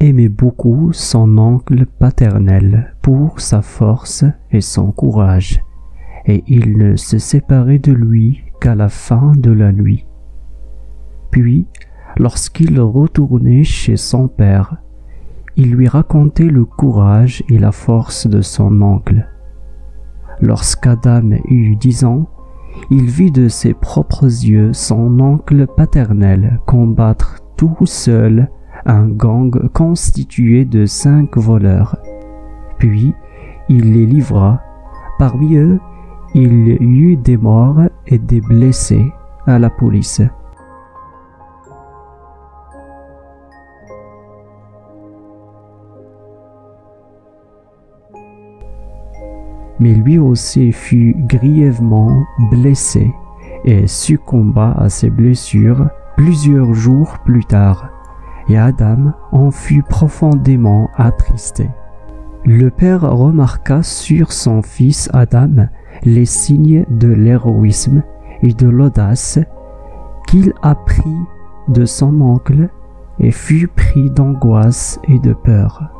aimait beaucoup son oncle paternel pour sa force et son courage, et il ne se séparait de lui qu'à la fin de la nuit. Puis, lorsqu'il retournait chez son père, il lui racontait le courage et la force de son oncle. Lorsqu'Adam eut 10 ans, il vit de ses propres yeux son oncle paternel combattre tout seul un gang constitué de 5 voleurs. Puis, il les livra. Parmi eux, il y eut des morts et des blessés à la police. Mais lui aussi fut grièvement blessé et succomba à ses blessures plusieurs jours plus tard, et Adam en fut profondément attristé. Le père remarqua sur son fils Adam les signes de l'héroïsme et de l'audace qu'il apprit de son oncle et fut pris d'angoisse et de peur.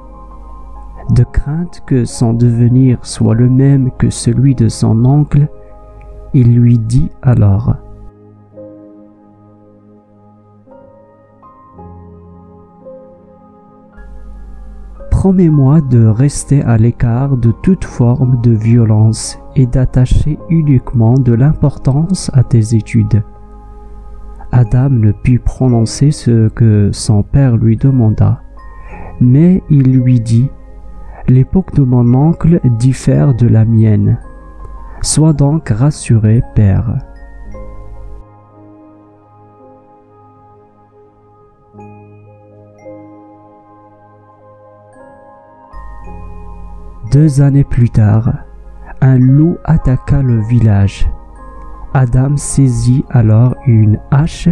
De crainte que son devenir soit le même que celui de son oncle, il lui dit alors: « Promets-moi de rester à l'écart de toute forme de violence et d'attacher uniquement de l'importance à tes études. » Adam ne put prononcer ce que son père lui demanda, mais il lui dit: « L'époque de mon oncle diffère de la mienne. Sois donc rassuré, père. » Deux années plus tard, un loup attaqua le village. Adam saisit alors une hache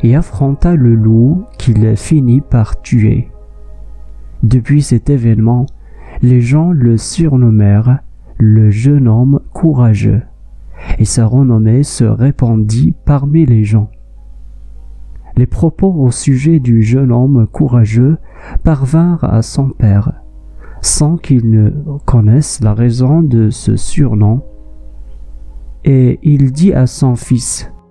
et affronta le loup qu'il finit par tuer. Depuis cet événement, les gens le surnommèrent le jeune homme courageux, et sa renommée se répandit parmi les gens. Les propos au sujet du jeune homme courageux parvinrent à son père, sans qu'il ne connaisse la raison de ce surnom, et il dit à son fils: «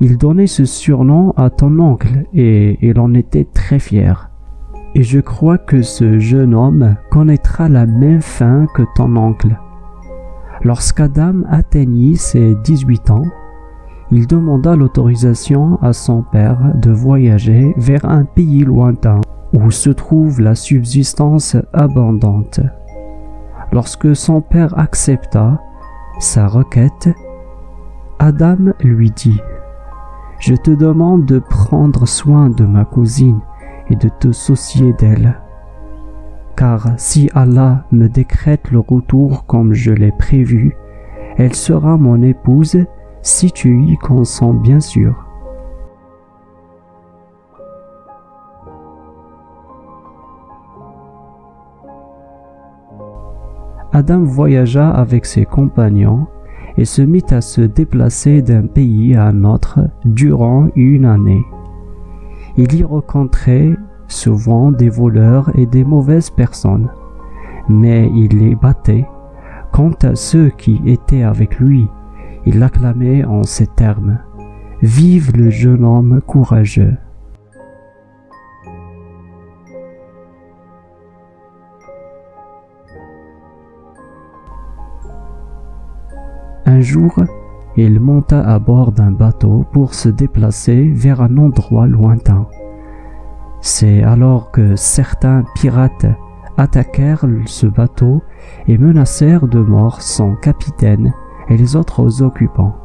Il donnait ce surnom à ton oncle et il en était très fier. Et je crois que ce jeune homme connaîtra la même fin que ton oncle. » Lorsqu'Adam atteignit ses 18 ans, il demanda l'autorisation à son père de voyager vers un pays lointain où se trouve la subsistance abondante. Lorsque son père accepta sa requête, Adam lui dit: « Je te demande de prendre soin de ma cousine et de te soucier d'elle. Car si Allah me décrète le retour comme je l'ai prévu, elle sera mon épouse si tu y consens bien sûr. » Adam voyagea avec ses compagnons et se mit à se déplacer d'un pays à un autre durant une année. Il y rencontrait souvent des voleurs et des mauvaises personnes, mais il les battait. Quant à ceux qui étaient avec lui, il l'acclamait en ces termes: « Vive le jeune homme courageux !» Un jour, il monta à bord d'un bateau pour se déplacer vers un endroit lointain. C'est alors que certains pirates attaquèrent ce bateau et menacèrent de mort son capitaine et les autres occupants,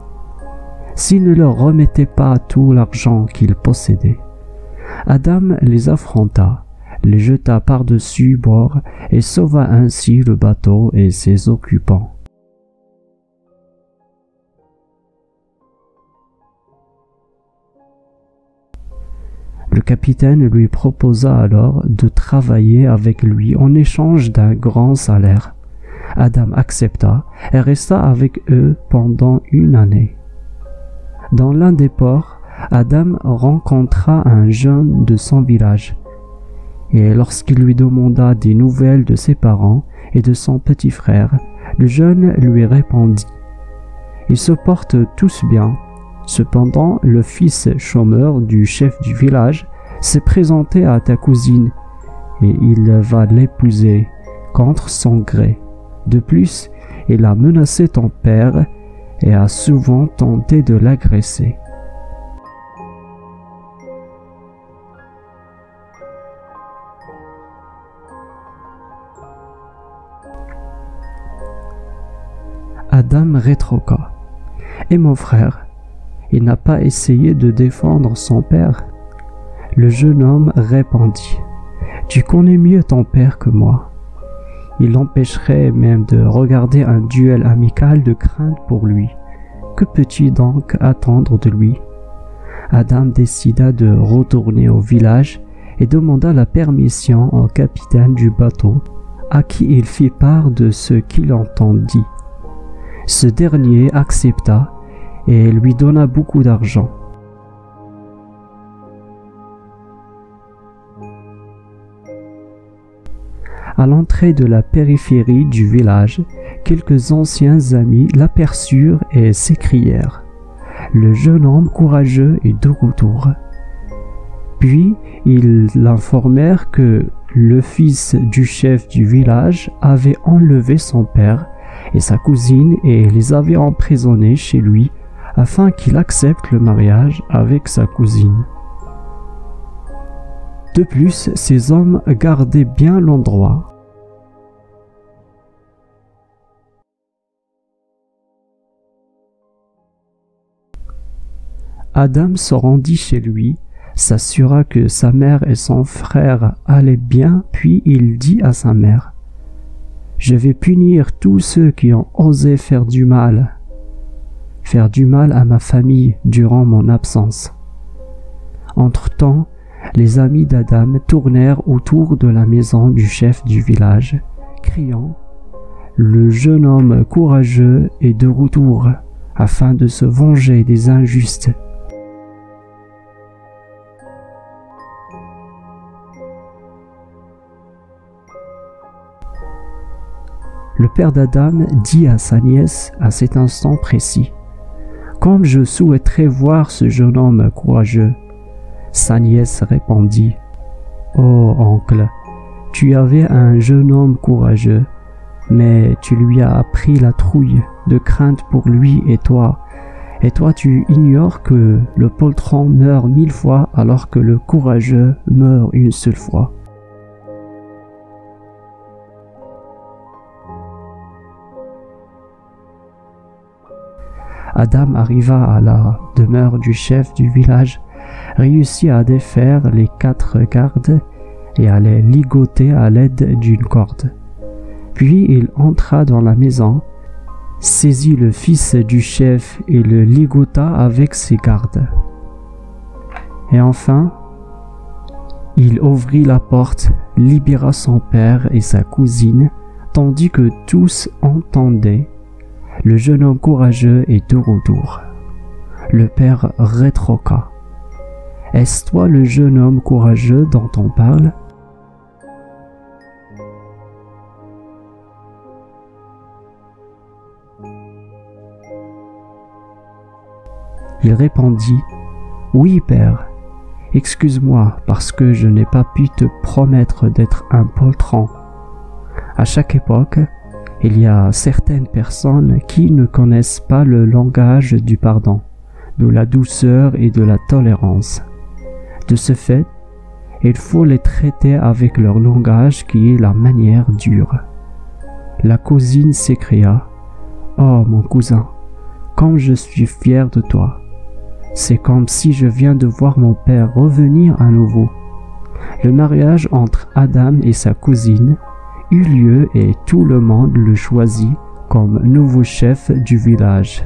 s'ils ne leur remettaient pas tout l'argent qu'ils possédaient. Adam les affronta, les jeta par-dessus bord et sauva ainsi le bateau et ses occupants. Le capitaine lui proposa alors de travailler avec lui en échange d'un grand salaire. Adam accepta et resta avec eux pendant 1 année. Dans l'un des ports, Adam rencontra un jeune de son village. Et lorsqu'il lui demanda des nouvelles de ses parents et de son petit frère, le jeune lui répondit: « Ils se portent tous bien. Cependant, le fils chômeur du chef du village s'est présenté à ta cousine et il va l'épouser contre son gré. De plus, il a menacé ton père et a souvent tenté de l'agresser. » Adam rétorqua: « Et mon frère, il n'a pas essayé de défendre son père ?» Le jeune homme répondit: « Tu connais mieux ton père que moi. Il l'empêcherait même de regarder un duel amical de crainte pour lui. Que peux-tu donc attendre de lui ?» Adam décida de retourner au village et demanda la permission au capitaine du bateau, à qui il fit part de ce qu'il entendit. Ce dernier accepta et lui donna beaucoup d'argent. À l'entrée de la périphérie du village, quelques anciens amis l'aperçurent et s'écrièrent: « Le jeune homme courageux est de retour. » Puis ils l'informèrent que le fils du chef du village avait enlevé son père et sa cousine et les avait emprisonnés chez lui afin qu'il accepte le mariage avec sa cousine. De plus, ces hommes gardaient bien l'endroit. Adam se rendit chez lui, s'assura que sa mère et son frère allaient bien, puis il dit à sa mère: « Je vais punir tous ceux qui ont osé faire du mal à ma famille durant mon absence. » Entre-temps, les amis d'Adam tournèrent autour de la maison du chef du village, criant: « Le jeune homme courageux est de retour, afin de se venger des injustes. » Le père d'Adam dit à sa nièce à cet instant précis: « Comme je souhaiterais voir ce jeune homme courageux. » Sa nièce répondit: « Oh oncle, tu avais un jeune homme courageux, mais tu lui as appris la trouille de crainte pour lui et toi tu ignores que le poltron meurt 1000 fois alors que le courageux meurt une seule fois. » Adam arriva à la demeure du chef du village, réussit à défaire les 4 gardes et à les ligoter à l'aide d'une corde. Puis il entra dans la maison, saisit le fils du chef et le ligota avec ses gardes. Et enfin, il ouvrit la porte, libéra son père et sa cousine, tandis que tous entendaient: « Le jeune homme courageux est de retour. » Le père rétorqua: « Est-ce toi le jeune homme courageux dont on parle ?» Il répondit: « Oui, père. Excuse-moi parce que je n'ai pas pu te promettre d'être un poltron. À chaque époque, il y a certaines personnes qui ne connaissent pas le langage du pardon, de la douceur et de la tolérance. De ce fait, il faut les traiter avec leur langage qui est la manière dure. » La cousine s'écria: « Oh mon cousin, comme je suis fière de toi. C'est comme si je viens de voir mon père revenir à nouveau. » Le mariage entre Adam et sa cousine eut lieu et tout le monde le choisit comme nouveau chef du village.